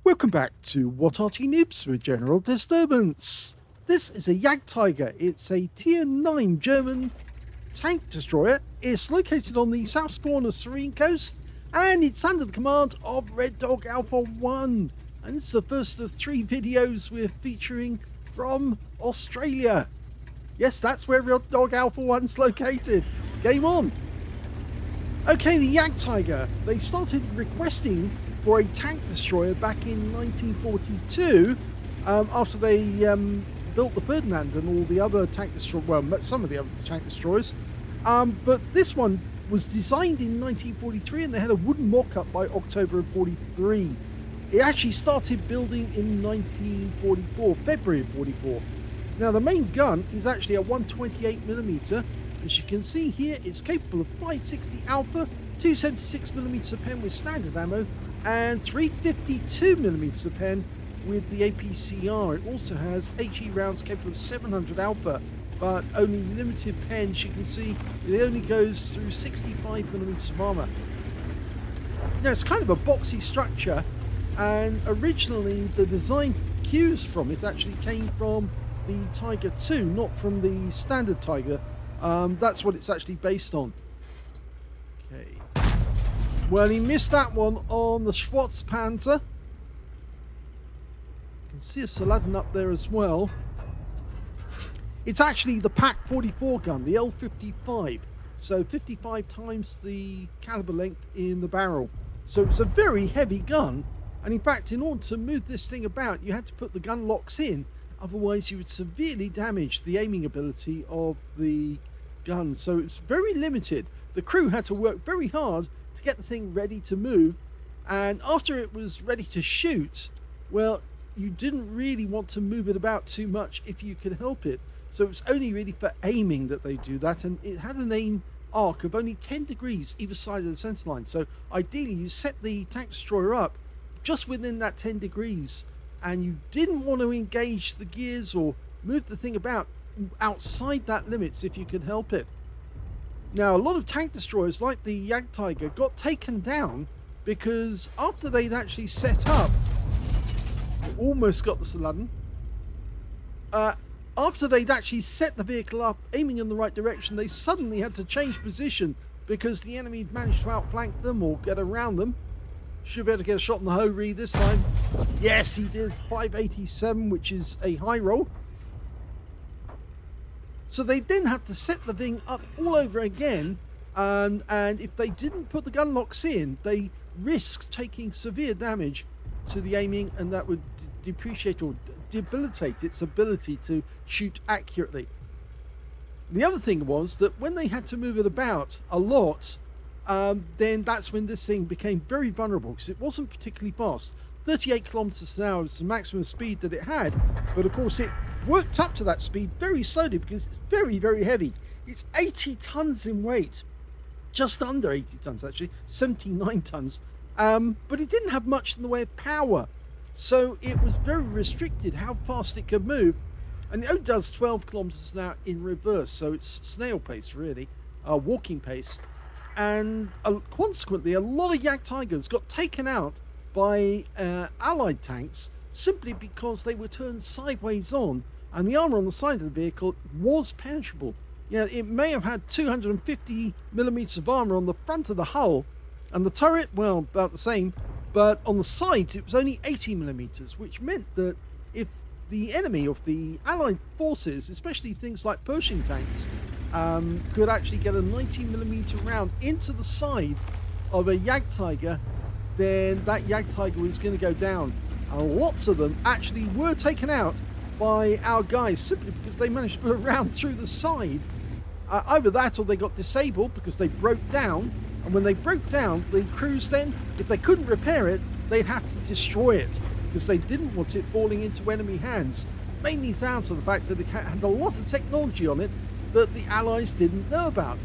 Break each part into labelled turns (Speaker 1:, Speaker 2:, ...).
Speaker 1: Welcome back to What Arty Noobs for General Disturbance. This is a Jagdtiger. It's a Tier 9 German tank destroyer. It's located on the south spawn of Serene Coast, and it's under the command of Red Dog Alpha 1. And this is the first of 3 videos we're featuring from Australia. Yes, that's where Red Dog Alpha 1's located. Game on. Okay, the Jagdtiger. They started requesting for a tank destroyer back in 1942 after they built the Ferdinand and all the other tank destroyers, well, some of the other tank destroyers. But this one was designed in 1943 and they had a wooden mock-up by October of 43. It actually started building in 1944, February of 44. Now the main gun is actually a 128mm. As you can see here, it's capable of 560 Alpha, 276mm pen with standard ammo, and 352mm pen with the APCR. It also has HE rounds capable of 700 Alpha, but only limited pens. You can see it only goes through 65mm of armor. Now it's kind of a boxy structure, and originally the design cues from it actually came from the Tiger 2, not from the standard Tiger. That's what it's actually based on. Okay. Well, he missed that one on the Schwarzpanzer. You can see a Saladin up there as well. It's actually the PaK 44 gun, the L55. So 55 times the caliber length in the barrel. So it's a very heavy gun. And in fact, in order to move this thing about, you had to put the gun locks in. Otherwise, you would severely damage the aiming ability of the gun. So it's very limited. The crew had to work very hard to get the thing ready to move. And after it was ready to shoot, well, you didn't really want to move it about too much if you could help it. So it's only really for aiming that they do that. And it had an aim arc of only 10 degrees either side of the center line. So ideally, you set the tank destroyer up just within that 10 degrees. And you didn't want to engage the gears or move the thing about outside that limits if you could help it. Now, a lot of tank destroyers like the Jagdtiger got taken down because after they'd actually set up, almost got the Saladin, after they'd actually set the vehicle up, aiming in the right direction, they suddenly had to change position because the enemy had managed to outflank them or get around them. Should be able to get a shot on the Ho-Re this time. Yes, he did. 587, which is a high roll. So they then had to set the thing up all over again. And if they didn't put the gun locks in, they risked taking severe damage to the aiming, and that would depreciate or debilitate its ability to shoot accurately. The other thing was that when they had to move it about a lot, then that's when this thing became very vulnerable because it wasn't particularly fast. 38 kilometers an hour was the maximum speed that it had, but of course it worked up to that speed very slowly because it's very, very heavy. It's 80 tons in weight, just under 80 tons actually, 79 tons, but it didn't have much in the way of power, so it was very restricted how fast it could move, and it only does 12 kilometers an hour in reverse, so it's snail pace really, walking pace. And consequently, a lot of Jagdtigers got taken out by Allied tanks simply because they were turned sideways on, and the armor on the side of the vehicle was penetrable. You know, it may have had 250mm of armor on the front of the hull, and the turret, well, about the same, but on the sides it was only 80mm, which meant that if the enemy of the Allied forces, especially things like Pershing tanks, could actually get a 90mm round into the side of a Jagdtiger, then that Jagdtiger was going to go down. And lots of them actually were taken out by our guys simply because they managed to put a round through the side. Either that or they got disabled because they broke down. And when they broke down, the crews then, if they couldn't repair it, they'd have to destroy it because they didn't want it falling into enemy hands. Mainly down to the fact that it had a lot of technology on it that the Allies didn't know about.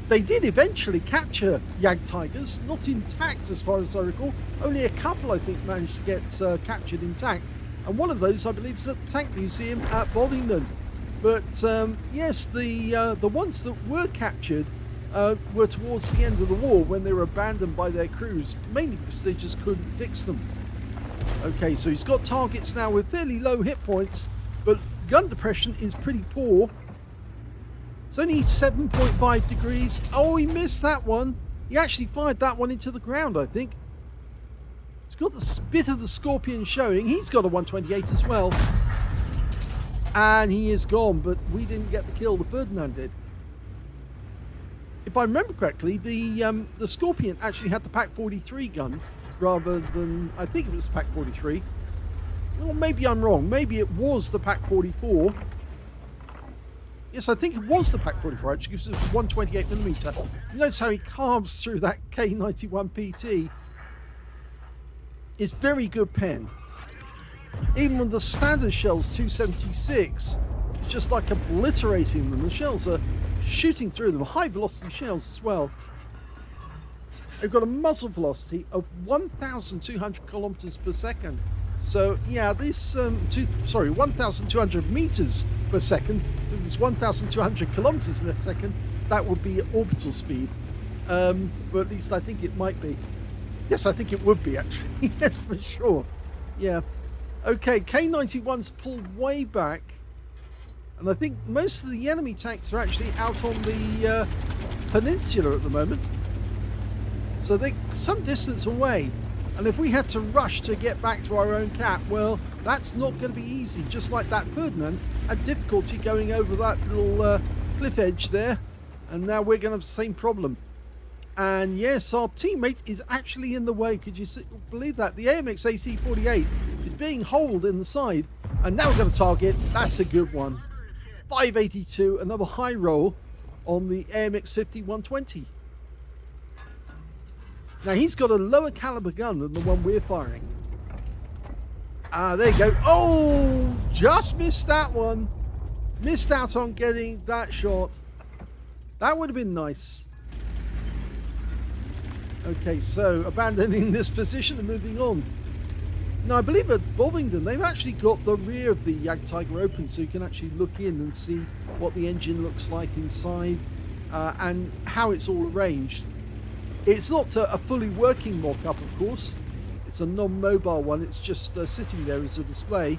Speaker 1: They did eventually capture Jagdtigers, not intact as far as I recall. Only a couple, I think, managed to get captured intact. And one of those, I believe, is at the Tank Museum at Boddington. But yes, the ones that were captured were towards the end of the war when they were abandoned by their crews, mainly because they just couldn't fix them. Okay, so he's got targets now with fairly low hit points, but gun depression is pretty poor. It's only 7.5 degrees. Oh, he missed that one. He actually fired that one into the ground, I think. He's got the bit of the Scorpion showing. He's got a 128 as well. And he is gone, but we didn't get the kill. The Ferdinand did. If I remember correctly, the Scorpion actually had the Pack 43 gun rather than, I think it was Pack 43. Well, maybe I'm wrong. Maybe it was the Pack 44. Yes, I think it was the Pack 44, actually, because it was 128mm. You notice how he carves through that K91 PT. It's very good pen. Even with the standard shells 276, it's just like obliterating them. The shells are shooting through them. High velocity shells as well. They've got a muzzle velocity of 1,200 kilometers per second. So yeah, this 1,200 meters per second. If it was 1,200 kilometers in a second, that would be orbital speed. But at least I think it might be. Yes, I think it would be actually. Yes, for sure. Yeah. Okay, K91's pulled way back, and I think most of the enemy tanks are actually out on the peninsula at the moment. So they're some distance away. And if we had to rush to get back to our own cap, well, that's not going to be easy. Just like that Ferdinand had difficulty going over that little cliff edge there. And now we're going to have the same problem. And yes, our teammate is actually in the way. Could you believe that? The AMX AC-48 is being holed in the side. And now we're going to target. That's a good one. 582, another high roll on the AMX 50-120. Now he's got a lower caliber gun than the one we're firing. There you go. Oh, just missed that one. Missed out on getting that shot. That would have been nice. Okay, so abandoning this position and moving on. Now I believe at Bovingdon they've actually got the rear of the Jagdtiger open, so you can actually look in and see what the engine looks like inside and how it's all arranged. It's not a fully working mock-up, of course. It's a non-mobile one. It's just sitting there as a display.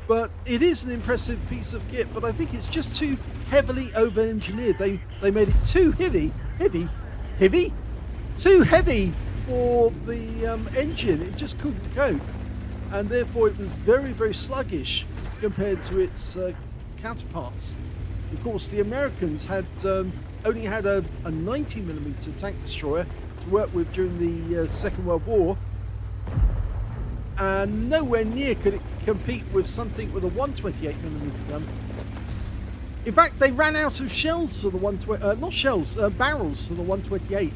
Speaker 1: But it is an impressive piece of kit, but I think it's just too heavily over-engineered. They made it too too heavy for the engine. It just couldn't cope. And therefore it was very, very sluggish compared to its counterparts. Of course, the Americans had only had a 90mm tank destroyer to work with during the Second World War, and nowhere near could it compete with something with a 128mm gun. In fact, they ran out of shells for the barrels for the 128,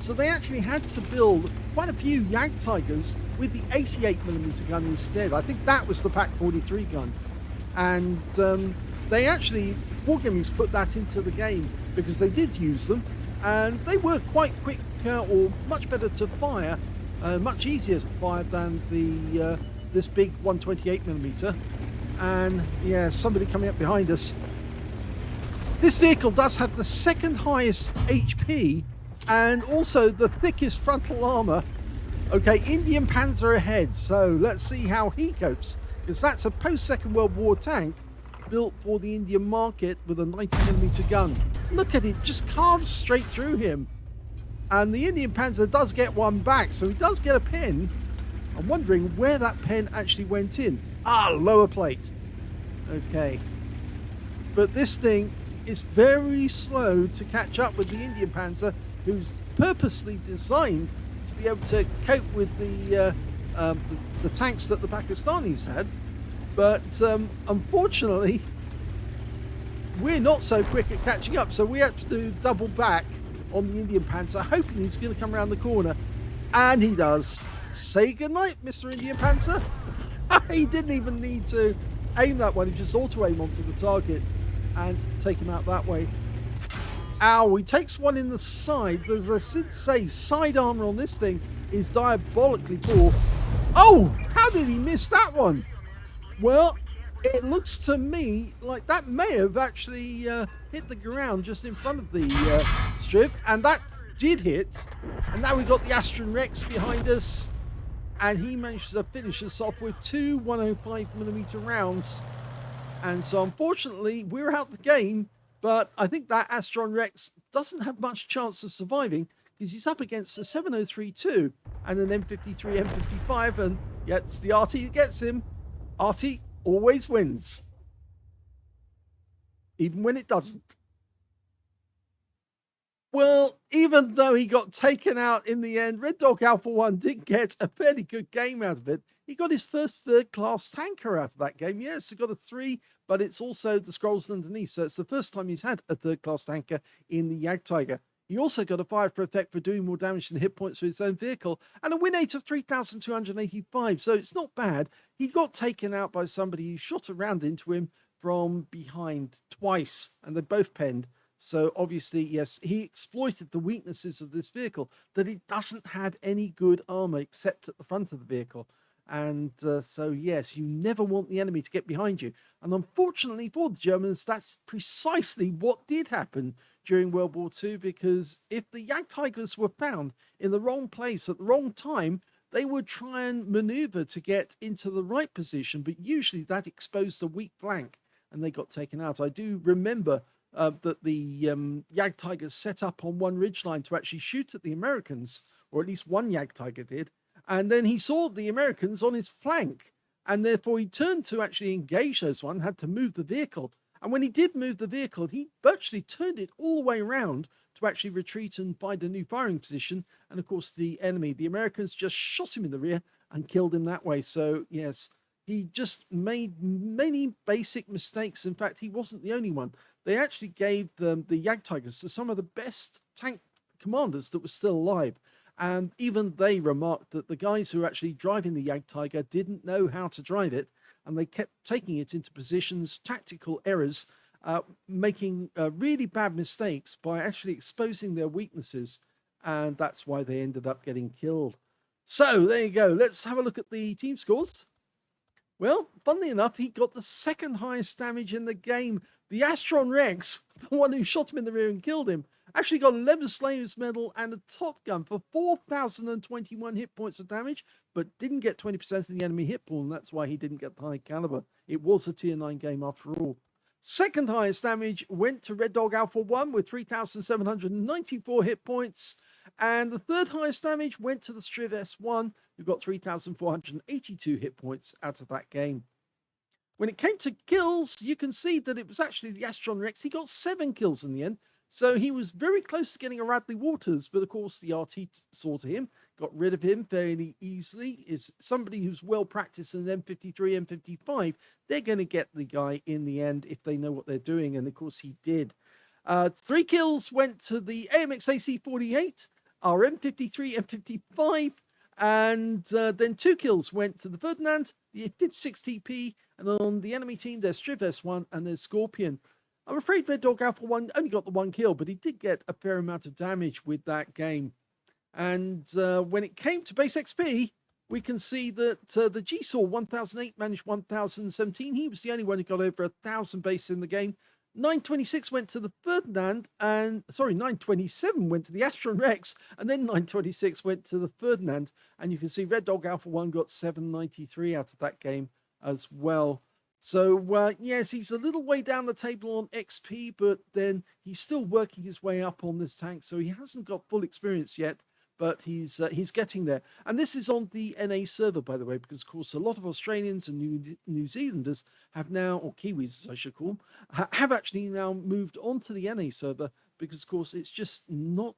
Speaker 1: so they actually had to build quite a few Jagdtigers with the 88mm gun instead. I think that was the Pack 43 gun, and they actually, Wargaming's put that into the game because they did use them, and they were quite quick or much better to fire, much easier to fire than the this big 128mm. And yeah, somebody coming up behind us. This vehicle does have the second highest HP and also the thickest frontal armor. Okay, Indian Panzer ahead, so let's see how he copes, because that's a post-Second World War tank built for the Indian market with a 90mm gun. Look at it, just carves straight through him. And the Indian Panzer does get one back, so he does get a pin. I'm wondering where that pin actually went in. Lower plate. Okay. But this thing is very slow to catch up with the Indian Panzer, who's purposely designed to be able to cope with the tanks that the Pakistanis had. But unfortunately, we're not so quick at catching up, so we have to double back on the Indian Panzer, hoping he's going to come around the corner. And he does. Say goodnight, Mr. Indian Panzer. He didn't even need to aim that one, he just auto-aim onto the target and take him out that way. Ow, he takes one in the side. As I did say, side armor on this thing is diabolically poor. Oh, how did he miss that one? Well, it looks to me like that may have actually hit the ground just in front of the strip, and that did hit. And now we've got the Astron Rex behind us. and he managed to finish us off with two 105mm rounds. And so unfortunately, we're out the game, but I think that Astron Rex doesn't have much chance of surviving because he's up against a 7032 and an M53, M55, and yeah, it's the Arty that gets him. Arty always wins, even when it doesn't. Well, even though he got taken out in the end, Red Dog Alpha 1 did get a fairly good game out of it. He got his first third-class tanker out of that game. Yes, he got a 3, but it's also the scrolls underneath, so it's the first time he's had a third-class tanker in the Jagdtiger. He also got a fire for effect for doing more damage than hit points for his own vehicle, and a win rate of 3,285, so it's not bad. He got taken out by somebody who shot a round into him from behind twice, and they both penned. So obviously, yes, he exploited the weaknesses of this vehicle, that it doesn't have any good armor except at the front of the vehicle. And so, yes, you never want the enemy to get behind you. And unfortunately for the Germans, that's precisely what did happen during World War II, because if the Jagdtigers were found in the wrong place at the wrong time, they would try and maneuver to get into the right position, but usually that exposed a weak flank and they got taken out. I do remember that the Jagdtigers set up on one ridgeline to actually shoot at the Americans, or at least one Jagdtiger did, and then he saw the Americans on his flank, and therefore he turned to actually engage those one, had to move the vehicle, and when he did move the vehicle, he virtually turned it all the way around to actually retreat and find a new firing position, and of course the enemy, the Americans, just shot him in the rear and killed him that way. So yes, he just made many basic mistakes. In fact, he wasn't the only one. They actually gave the Jagdtigers to some of the best tank commanders that were still alive. And even they remarked that the guys who were actually driving the Jagdtiger didn't know how to drive it. And they kept taking it into positions, tactical errors, making really bad mistakes by actually exposing their weaknesses. And that's why they ended up getting killed. So there you go. Let's have a look at the team scores. Well, funnily enough, he got the second highest damage in the game. The Astron Rex, the one who shot him in the rear and killed him, actually got 11 Slayer's Medal and a Top Gun for 4,021 hit points of damage, but didn't get 20% of the enemy hit pool, and that's why he didn't get the high caliber. It was a tier 9 game after all. Second highest damage went to Red Dog Alpha 1 with 3,794 hit points, and the third highest damage went to the Striv S1, who got 3,482 hit points out of that game. When it came to kills, you can see that it was actually the Astron Rex. He got 7 kills in the end, so he was very close to getting a Radley Waters, but of course the RT saw to him, got rid of him fairly easily. Is somebody who's well practiced in an M53, M55, they're going to get the guy in the end if they know what they're doing, and of course he did. 3 kills went to the AMX AC48, our M53, M55, and then 2 kills went to the Ferdinand, the 56 TP, and on the enemy team, there's Striv S1 and there's Scorpion. I'm afraid Red Dog Alpha 1 only got the 1 kill, but he did get a fair amount of damage with that game. And when it came to base XP, we can see that the G-Saw 1008 managed 1017. He was the only one who got over 1,000 base in the game. 926 went to the Ferdinand, and 927 went to the Astron Rex, and then 926 went to the Ferdinand. And you can see Red Dog Alpha 1 got 793 out of that game as well. So, yes, he's a little way down the table on XP, but then he's still working his way up on this tank, so he hasn't got full experience yet, but he's getting there. And this is on the NA server, by the way, because, of course, a lot of Australians and New Zealanders have now, or Kiwis, as I should call them, have actually now moved on to the NA server because, of course, it's just not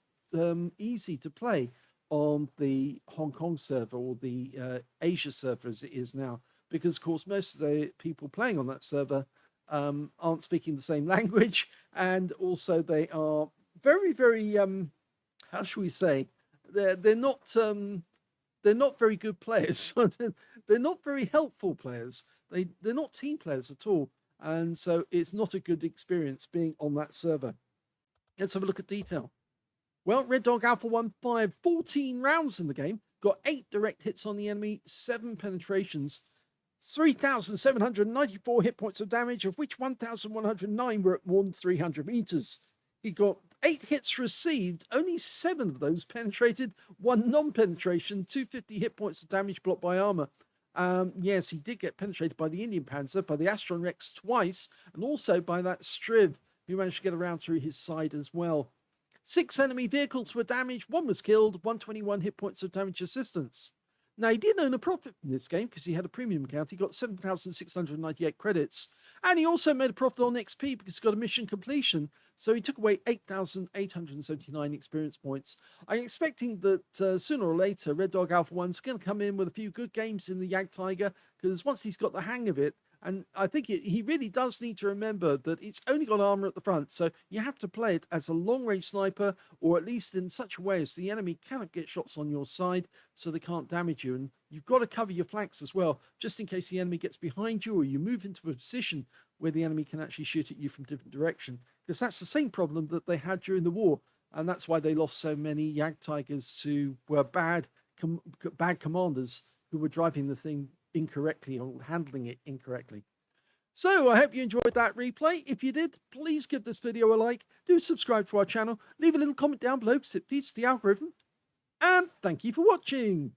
Speaker 1: easy to play on the Hong Kong server or the Asia server as it is now. Because, of course, most of the people playing on that server aren't speaking the same language, and also they are very, very, how shall we say, they're not very good players. They're not very helpful players. They're not team players at all, and so it's not a good experience being on that server. Let's have a look at detail. Well, Red Dog Alpha 1 fired 14 rounds in the game, got 8 direct hits on the enemy, 7 penetrations. 3,794 hit points of damage, of which 1,109 were at more than 300 meters. He got 8 hits received, only 7 of those penetrated, 1 non-penetration, 250 hit points of damage blocked by armor. Yes, he did get penetrated by the Indian Panzer, by the Astron Rex twice, and also by that Striv, who managed to get around through his side as well. 6 enemy vehicles were damaged, 1 was killed, 121 hit points of damage assistance. Now, he did earn a profit in this game because he had a premium account. He got 7,698 credits. And he also made a profit on XP because he got a mission completion. So he took away 8,879 experience points. I'm expecting that sooner or later, Red Dog Alpha 1's going to come in with a few good games in the Jagdtiger, because once he's got the hang of it, and I think he really does need to remember that it's only got armor at the front, so you have to play it as a long-range sniper, or at least in such a way as the enemy cannot get shots on your side, so they can't damage you. And you've got to cover your flanks as well, just in case the enemy gets behind you, or you move into a position where the enemy can actually shoot at you from different direction, because that's the same problem that they had during the war, and that's why they lost so many Jagdtigers who were bad commanders who were driving the thing incorrectly or handling it incorrectly. So I hope you enjoyed that replay. If you did, please give this video a like, do subscribe to our channel, leave a little comment down below because it feeds the algorithm, and thank you for watching.